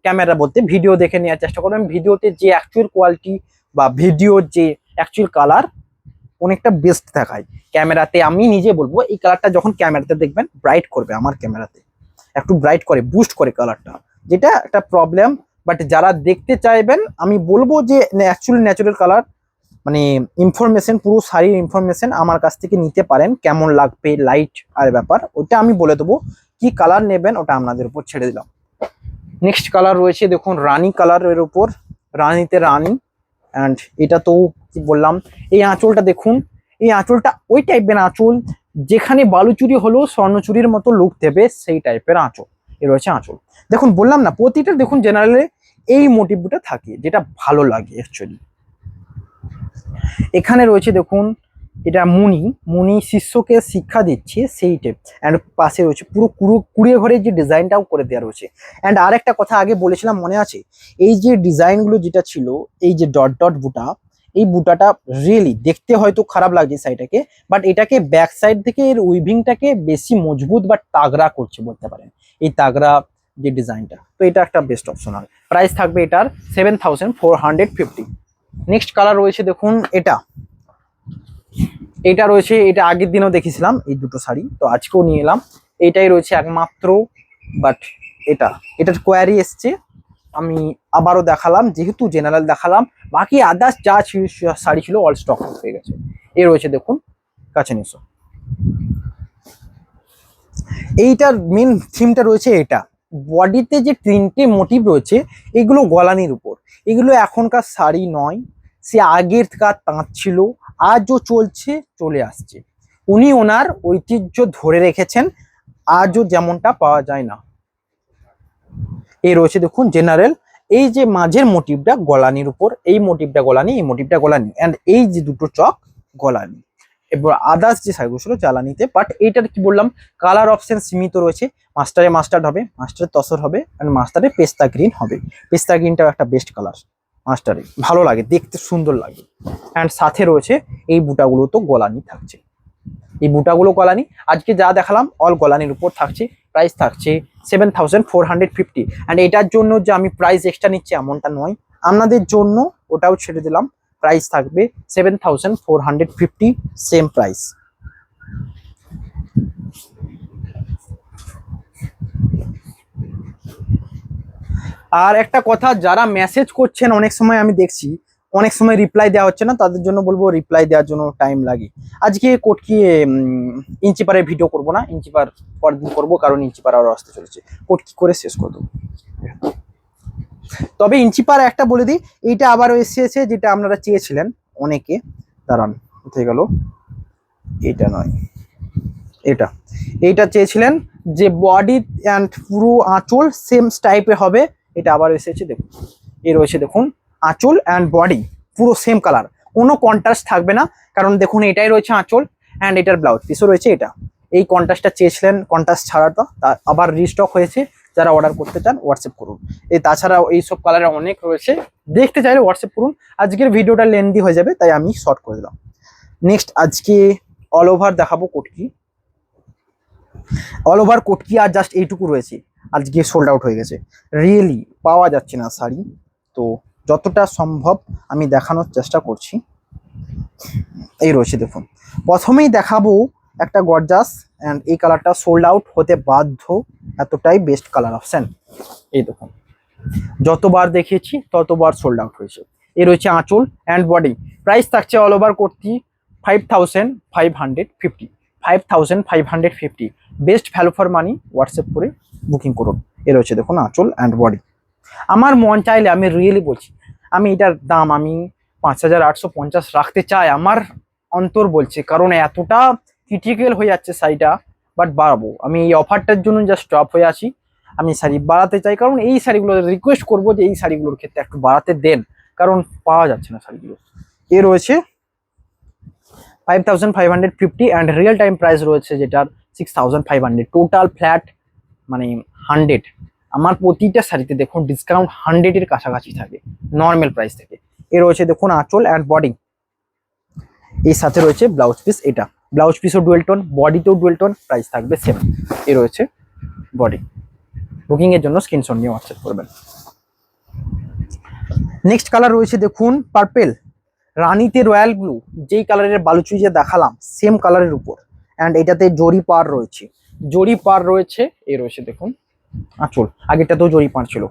ক্যামেরা বলতে ভিডিও দেখে নেওয়ার চেষ্টা করবেন। ভিডিওতে যে অ্যাকচুয়াল কোয়ালিটি বা ভিডিওর যে অ্যাকচুয়াল কালার অনেকটা বেস্ট দেখায়। ক্যামেরাতে আমি নিজে বলবো এই কালারটা যখন ক্যামেরাতে দেখবেন ব্রাইট করবে, আমার ক্যামেরাতে একটু ব্রাইট করে, বুস্ট করে কালারটা, যেটা একটা প্রবলেম। বাট যারা দেখতে চাইবেন আমি বলবো যে অ্যাকচুয়ালি ন্যাচারাল কালার মানে ইনফরমেশন, পুরো শাড়ির ইনফরমেশন আমার কাছ থেকে নিতে পারেন, কেমন লাগবে লাইট আর ব্যাপার ওটা আমি বলে দেবো। কি কালার নেবেন ওটা আপনাদের উপর ছেড়ে দিলাম। নেক্সট কালার রয়েছে দেখুন রানী কালারের উপর, রানীতে রানী। অ্যান্ড এটা তো কি বললাম, এই আঁচলটা দেখুন, এই আঁচলটা ওই টাইপের আঁচল যেখানে বালুচুরি হলেও স্বর্ণচুরির মতো লুক দেবে, সেই টাইপের আঁচল। এ রয়েছে আঁচল, দেখুন বললাম না প্রতিটা দেখুন জেনারেলে এই মোটিভটা থাকে, যেটা ভালো লাগে অ্যাকচুয়ালি। এখানে রয়েছে দেখুন, এটা মুনি শিষ্যকে শিক্ষা দিচ্ছে সেই টাইপ। অ্যান্ড পাশে রয়েছে পুরো কুড়িয়ে ঘরের যে ডিজাইনটাও করে দেওয়া রয়েছে। অ্যান্ড আর একটা কথা আগে বলেছিলাম মনে আছে, এই যে ডিজাইনগুলো যেটা ছিল, এই যে ডট ডট বুটা, এই বুটাটা রিয়েলি দেখতে হয়তো খারাপ লাগছে সাইডটাকে, বাট এটাকে ব্যাক সাইড থেকে এর উইভিংটাকে বেশি মজবুত বা তাগড়া করছে বলতে পারেন, এই তাগড়া যে ডিজাইনটা। তো এটা একটা বেস্ট অপশনাল। প্রাইস থাকবে এটার 7450। নেক্সট কালার রয়েছে দেখুন, এটা রয়েছে, এটা আগের দিনও দেখেছিলাম এই দুটো শাড়ি, তো আজকেও নিয়ে এলাম। এইটাই রয়েছে একমাত্র, বাট এটার কোয়ারি এসছে, আমি আবারও দেখালাম যেহেতু জেনারেল দেখালাম, বাকি আদার্স যা শাড়ি ছিল অল স্টক হয়ে গেছে। এ রয়েছে দেখুন, কাছে নিশো। এইটার মেন থিমটা রয়েছে এটা, বডিতে যে তিনটে মোটিভ রয়েছে এগুলো গলানির উপর, এগুলো এখনকার শাড়ি নয়, সে আগের কার তাঁত ছিল, আজও চলছে, চলে আসছে। উনি ওনার ঐতিহ্য ধরে রেখেছেন, আজও যেমনটা পাওয়া যায় না। এই রয়েছে দেখুন জেনারেল, এই যে মাঝের মোটিভটা গলানির উপর, এই মোটিভটা গলানি, এই মোটিভটা গলানি, অ্যান্ড এই যে দুটো চক গলানি। এবার আদার্স যে শাড়িগুলো ছিল জ্বালানিতে, বাট এইটার কি বললাম কালার অপশন সীমিত রয়েছে। মাস্টারে মাস্টার্ড হবে, মাস্টারে তসর হবে, অ্যান্ড মাস্টারে পেস্তা গ্রিন হবে। পেস্তা গ্রিনটাও একটা বেস্ট কালার, মাস্টারে ভালো লাগে, দেখতে সুন্দর লাগে। অ্যান্ড সাথে রয়েছে এই বুটাগুলো তো গলানি থাকছে, এই বুটাগুলো গলানি। আজকে যা দেখালাম অল গলানির উপর থাকছে। প্রাইস থাকছে 7450। অ্যান্ড এটার জন্য যে আমি প্রাইস এক্সট্রা নিচ্ছি এমনটা নয়, আপনাদের জন্য ওটাও ছেড়ে দিলাম। প্রাইস থাকবে 7450, সেম প্রাইস। আর একটা কথা, যারা মেসেজ করছেন অনেক সময় আমি দেখছি অনেক সময় রিপ্লাই দেওয়া হচ্ছে না, তাদের জন্য বলবো রিপ্লাই দেওয়ার জন্য টাইম লাগে। আজকে কোটকি ইঞ্চিপারের ভিডিও করব না, ইঞ্চিপার পরদিন করবো, কারণ ইঞ্চিপার আরও আসতে চলেছে, কোটকি করে শেষ করে দেবো। তবে ইঞ্চিপার একটা বলে দিই, এইটা আবারও এসেছে যেটা আপনারা চেয়েছিলেন অনেকে, দাঁড়ান কোথায় গেল, এটা নয়, এইটা চেয়েছিলেন যে বডি অ্যান্ড পুরো আঁচল সেম টাইপে হবে, এটা আবার এসেছে দেখুন। এই রয়েছে দেখুন আঁচল অ্যান্ড বডি পুরো সেম কালার, কোনো কন্ট্রাস্ট থাকবে না, কারণ দেখুন এটাই রয়েছে আঁচল অ্যান্ড এটার ব্লাউজ পিসও রয়েছে এটা। এই কন্ট্রাস্টটা চেয়েছিলেন, কন্ট্রাস্ট ছাড়াটা তা আবার রিস্টক হয়েছে, যারা অর্ডার করতে চান হোয়াটসঅ্যাপ করুন। এই তাছাড়াও এইসব কালারে অনেক রয়েছে, দেখতে চাইলে হোয়াটসঅ্যাপ করুন। আজকের ভিডিওটা লেন্দি হয়ে যাবে, তাই আমি শর্ট করে দিলাম। নেক্সট আজকে অল ওভার দেখাবো কোটকি, অল ওভার কোটকি আর জাস্ট এইটুকু রয়েছে, আজকে সোল্ড আউট হয়ে গেছে, রিয়েলি পাওয়া যাচ্ছে না শাড়ি। তো যতটা সম্ভব আমি দেখানোর চেষ্টা করছি। এই রয়েছে দেখুন, প্রথমেই দেখাবো একটা গর্জাস, অ্যান্ড এই কালারটা সোল্ড আউট হতে বাধ্য, এতটাই বেস্ট কালার অপশন। এই দেখুন, যতবার দেখিয়েছি ততবার সোল্ড আউট হয়েছে। এ রয়েছে আঁচল অ্যান্ড বডি, প্রাইস থাকছে all over kurti 5550, 5550। Best value for money, WhatsApp করে বুকিং করুন। এ রয়েছে দেখুন আঁচল অ্যান্ড বডি। আমার মন চাইলে, আমি রিয়েলি বলছি, আমি এটার দাম আমি 5850 রাখতে চাই, আমার অন্তর বলছে, কারণ এতটা ক্রিটিক্যাল হয়ে যাচ্ছে শাড়িটা। বাট বাড়াবো, আমি এই অফারটার জন্য জাস্ট স্টপ হয়ে আছি। আমি শাড়ি বাড়াতে চাই, কারণ এই শাড়িগুলো রিকোয়েস্ট করবো যে এই শাড়িগুলোর ক্ষেত্রে একটু বাড়াতে দেন, কারণ পাওয়া যাচ্ছে না শাড়িগুলো। এ রয়েছে 5550 অ্যান্ড রিয়েল টাইম প্রাইস রয়েছে যেটার 6500, টোটাল ফ্ল্যাট মানে 100। আমার প্রতিটা শাড়িতে দেখুন ডিসকাউন্ট 100-এর কাছাকাছি থাকে নর্মাল প্রাইস থেকে। এ রয়েছে দেখুন আঁচল অ্যান্ড বডি, এই সাথে রয়েছে ব্লাউজ পিস, এটা ব্লাউজ পিসও ডুয়েল টোন, বডিতেও ডুয়েল টোন, প্রাইস থাকবে সেম। এ রয়েছে বডি। বুকিং এর জন্য স্ক্রিনশট নিয়ে হোয়াটসঅ্যাপ করবেন। নেক্সট কালার রয়েছে দেখুন পার্পেল, রানীতে রয়্যাল ব্লু, যেই কালারের বালুচুই যে দেখালাম সেম কালারের উপর, অ্যান্ড এটাতে জরি পার রয়েছে, জরি পার রয়েছে। এ রয়েছে দেখুন আঁচল, আগেরটাতেও জরি পার ছিল।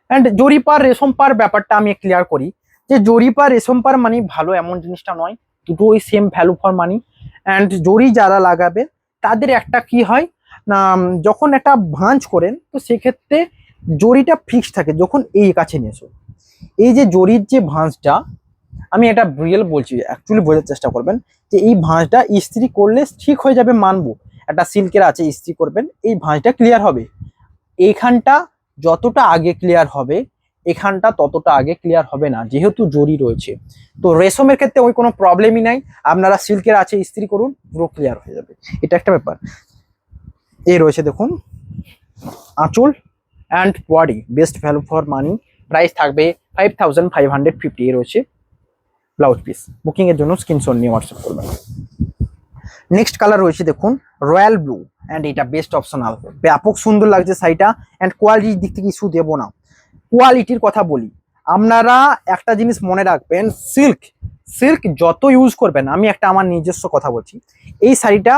অ্যান্ড জরি পার রেশম পার ব্যাপারটা আমি ক্লিয়ার করি, যে জরি পার রেশম পার মানে ভালো এমন জিনিসটা নয়, দুটো ওই same value for money. And জরি যারা লাগাবে তাদের একটা কি হয় না, যখন একটা ভাঁজ করেন তো সেক্ষেত্রে জরিটা ফিক্সড থাকে। যখন এই কাছে নিয়ে এসো, এই যে জরির যে ভাঁজটা, আমি এটা রিয়েল বলছি, অ্যাকচুয়ালি বোঝার চেষ্টা করবেন যে এই ভাঁজটা ইস্ত্রি করলে ঠিক হয়ে যাবে, মানবো। একটা সিল্কের আছে, ইস্ত্রি করবেন এই ভাঁজটা ক্লিয়ার হবে। এইখানটা যতটা আগে ক্লিয়ার হবে, এখানটা ততটা আগে ক্লিয়ার হবে না, যেহেতু জরি রয়েছে। তো রেশমের ক্ষেত্রে ওই কোনো প্রবলেমই নাই, আপনারা সিল্কের আছে ইস্ত্রি করুন, পুরো ক্লিয়ার হয়ে যাবে, এটা একটা ব্যাপার। এই রয়েছে দেখুন আঁচল and body, best value for money, price থাকবে 5550। এ রয়েছে ব্লাউজ পিস। বুকিং এর জন্য স্ক্রিনশট নিয়ে হোয়াটসঅ্যাপ করবেন। নেক্সট কালার রয়েছে দেখুন রয়্যাল ব্লু, অ্যান্ড এটা বেস্ট অপশনাল, ব্যাপক সুন্দর লাগছে শাড়িটা। অ্যান্ড কোয়ালিটির দিক থেকে ইস্যু দেবো না, কোয়ালিটির কথা বলি, আপনারা একটা জিনিস মনে রাখবেন, সিল্ক সিল্ক যত ইউজ করবেন, আমি একটা আমার নিজস্ব কথা বলছি, এই শাড়িটা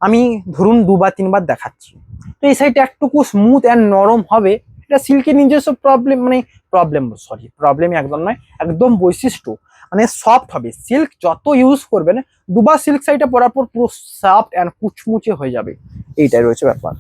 আমি ধরুন 2 বা 3 বার দেখাচ্ছি, তো এই শাড়িটা একটুকু স্মুথ অ্যান্ড নরম হবে। এটা সিল্কের নিজস্ব প্রবলেম, মানে প্রবলেম একদম নয়, একদম বৈশিষ্ট্য, মানে সফট হবে। সিল্ক যত ইউজ করবেন, 2 বার সিল্ক শাড়িটা পরার পর পুরো সফট অ্যান্ড কুচমুচে হয়ে যাবে, এইটাই রয়েছে ব্যাপার।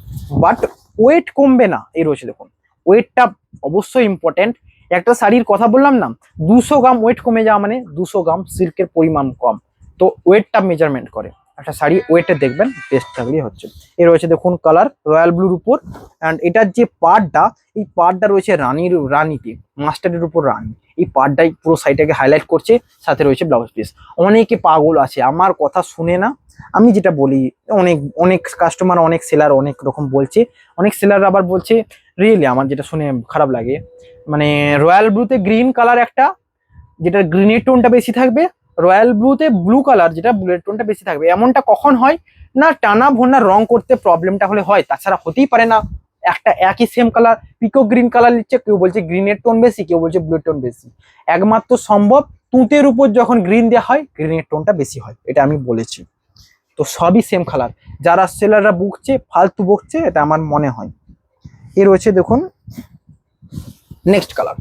বাট ওয়েট কমবে না। এই রয়েছে দেখুন, ওয়েটটা অবশ্যই ইম্পর্টেন্ট। একটা শাড়ির কথা বললাম না, 200 গ্রাম ওয়েট কমে যাওয়া মানে 200 গ্রাম সিল্কের পরিমাণ কম, তো ওয়েটটা মেজারমেন্ট করে। একটা শাড়ি ওয়েটে দেখবেন বেস্ট থাকলেই হচ্ছে। এ রয়েছে দেখুন কালার রয়্যাল ব্লুর উপর, অ্যান্ড এটার যে পার্টটা, এই পার্টটা রয়েছে রানীতে মাস্টারের উপর রানী, এই পার্টটাই পুরো শাড়িটাকে হাইলাইট করছে, সাথে রয়েছে ব্লাউজ পিস। অনেকে পাগল আছে আমার কথা শুনে না, আমি যেটা বলি, অনেক অনেক কাস্টমার, অনেক সেলার অনেক রকম বলছে, অনেক সেলার আবার বলছে, রিয়েলি আমার যেটা শুনে খারাপ লাগে, মানে রয়্যাল ব্লুতে গ্রিন কালার একটা, যেটা গ্রিনের টোনটা বেশি থাকবে, রয়্যাল ব্লুতে ব্লু কালার যেটা ব্লুর টোনটা বেশি থাকবে। এমনটা কখন হয় না, টানা ভোনা রং করতে প্রবলেমটা হলে হয়, তাছাড়া হতেই পারে না। একটা একই সেম কালার পিকো গ্রিন কালার নিচ্ছে, কেউ বলছে গ্রিনের টোন বেশি, কেউ বলছে ব্লুর টোন বেশি। একমাত্র সম্ভব তুঁতের উপর যখন গ্রিন দেওয়া হয় গ্রিনের টোনটা বেশি হয়, এটা আমি বলেছি। তো সবই সেম কালার, যারা সেলাররা বুকছে ফালতু বকছে, এটা আমার মনে হয়। এ রয়েছে দেখুন নেক্সট কালার,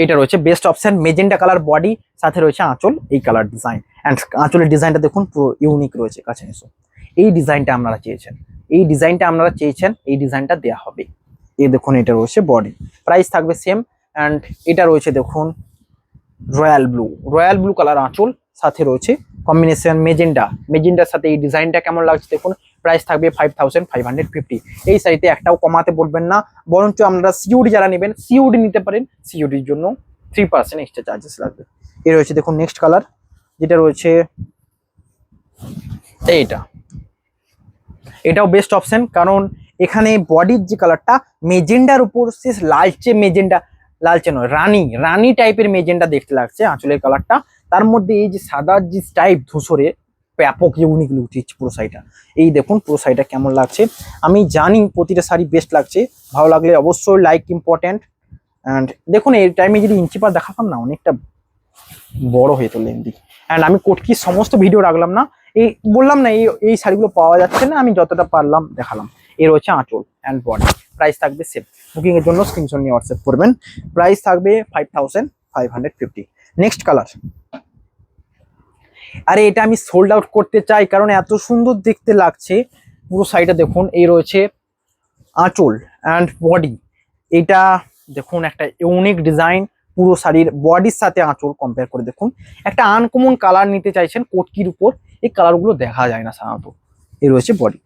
এটা রয়েছে best option, magenta colour body, সাথে রয়েছে আঁচল, এই কালার ডিজাইন। অ্যান্ড আঁচলের ডিজাইনটা দেখুন পুরো ইউনিক রয়েছে, কাছে এসো। এই ডিজাইনটা আপনারা চেয়েছেন, এই ডিজাইনটা আপনারা চেয়েছেন, এই ডিজাইনটা দেওয়া হবে। এই দেখুন এটা রয়েছে বডি, প্রাইস থাকবে সেম। অ্যান্ড এটা রয়েছে দেখুন রয়্যাল ব্লু কালার আঁচল, সাথে রয়েছে কম্বিনেশন মেজেন্টার সাথে এই ডিজাইনটা কেমন লাগছে দেখুন। প্রাইস থাকবে 5550। এই শাড়িতে একটাও কমাতে বলবেন না, বরঞ্চ আপনারা সিওডি যারা নেবেন সিওডি নিতে পারেন, সিওডির জন্য 3% এক্সট্রা চার্জেস লাগবে। এই রয়েছে দেখুন নেক্সট কালার যেটা রয়েছে এটাও বেস্ট অপশন, কারণ এখানে বডির যে কালারটা মেজেন্ডার উপর সে লালচে মেজেন্ডা, লালচে নয় রানী রানী টাইপের মেজেন্ডা দেখতে লাগছে আঁচলের কালারটা। তার মধ্যে এই যে সাদা যে টাইপ ধূসরে ব্যাপক ইউনিক লুক দিচ্ছে পুরো শাড়িটা। এই দেখুন পুরো শাড়িটা কেমন লাগছে। আমি জানি প্রতিটা শাড়ি বেস্ট লাগছে, ভালো লাগলে অবশ্যই লাইক ইম্পর্টেন্ট। অ্যান্ড দেখুন এই টাইমে যদি ইঞ্চিপাত দেখাতাম না অনেকটা বড় হয়ে তো লেন্দি। অ্যান্ড আমি কোটকির সমস্ত ভিডিও রাখলাম না, এই বললাম না এই শাড়িগুলো পাওয়া যাচ্ছে না, আমি যতটা পারলাম দেখালাম। এর হচ্ছে আঁচল অ্যান্ড বডি। প্রাইস থাকবে সেম, বুকিং এর জন্য স্ক্রিনশট নিয়ে হোয়াটসঅ্যাপ করবেন। প্রাইস থাকবে 5550। নেক্সট কালার, আরে এটা আমি সোল্ড আউট করতে চাই কারণ এত সুন্দর দেখতে লাগছে পুরো শাড়িটা। দেখুন এই রয়েছে আঁচল অ্যান্ড বডি, এটা দেখুন একটা ইউনিক ডিজাইন পুরো শাড়ির বডির সাথে আঁচল কম্পেয়ার করে দেখুন। একটা আনকমন কালার নিতে চাইছেন কোটকির উপর, এই কালারগুলো দেখা যায় না সাধারণত। এই রয়েছে বডি,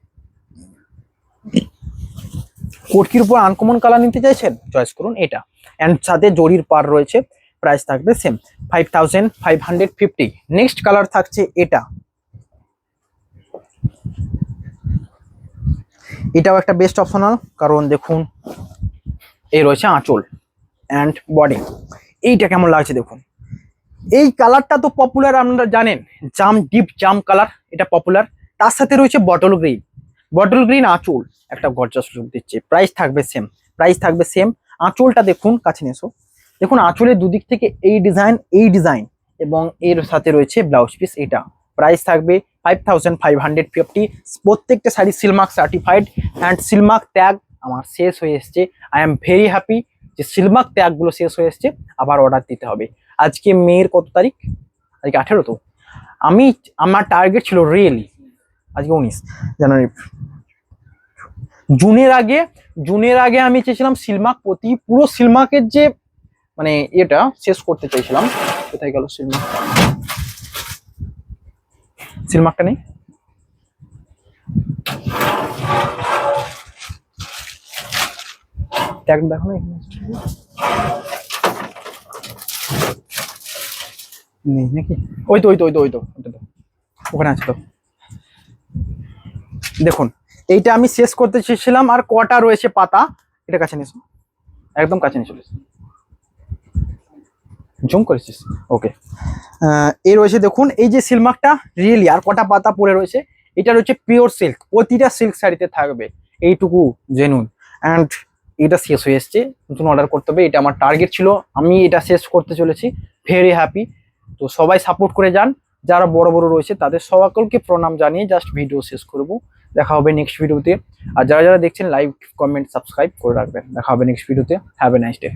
কোটকির উপর আনকমন কালার নিতে চাইছেন চয়েস করুন এটা। অ্যান্ড সাথে জরির পার রয়েছে। প্রাইস থাকবে সেম 5550। নেক্সট কালার থাকছে এটাও একটা বেস্ট অপশনাল, কারণ দেখুন এই রয়েছে আঁচল অ্যান্ড বডি। এইটা কেমন লাগছে দেখুন। এই কালারটা তো পপুলার, আপনারা জানেন জাম ডিপ জাম কালার, এটা পপুলার। তার সাথে রয়েছে বটল গ্রিন আঁচল, একটা গর্জাস লুক দিচ্ছে। প্রাইস থাকবে সেম। আঁচলটা দেখুন, কাছে নিয়ে এসো। দেখুন আঁচলের দুদিক থেকে এই ডিজাইন এবং এর সাথে রয়েছে ব্লাউজ পিস। এটা প্রাইস থাকবে 5550। প্রত্যেকটা sari Silk Mark certified and Silk Mark tag আমার শেষ হয়ে এসছে। আই এম ভেরি হ্যাপি যে সিলমার্ক ট্যাগগুলো শেষ হয়ে এসছে, আবার অর্ডার দিতে হবে। আজকে মেয়ের কত তারিখ? আজকে 18 তো। আমার টার্গেট ছিল রিয়েলি আজকে 19 জানুয়ারি। জুনের আগে আমি চেয়েছিলাম সিলমার্ক পুরো সিলমার্কের যে মানে এটা শেষ করতে চাইছিলাম। কোথায় গেল সিলমার্কটা নেই। ট্যাগ দেখো না নেই নাকি? ওই তো ওখানে আছে তো। দেখুন এইটা আমি শেষ করতে চেয়েছিলাম, আর কটা রয়েছে পাতা, এটা কাছে নিয়েছো, একদম কাছে নিয়ে চলেছে। জুম করেছিস? ওকে। এই রয়েছে দেখুন এই যে সিলমার্কটা রিয়েলি, আর কটা পাতা পড়ে রয়েছে। এটা রয়েছে পিওর সিল্ক, প্রতিটা সিল্ক শাড়িতে থাকবে, এইটুকু জেনুইন। অ্যান্ড এটা শেষ হয়ে এসছে, নতুন অর্ডার করতে হবে। এটা আমার টার্গেট ছিল, আমি এটা শেষ করতে চলেছি। Very happy. তো সবাই সাপোর্ট করে যান, যারা বড় রয়েছে তাদের সকলকে প্রণাম জানিয়ে জাস্ট ভিডিও শেষ করব। দেখা হবে নেক্সট ভিডিওতে। আর যারা দেখছেন লাইক কমেন্ট সাবস্ক্রাইব করে রাখবেন। দেখা হবে নেক্সট ভিডিওতে। Have a nice day.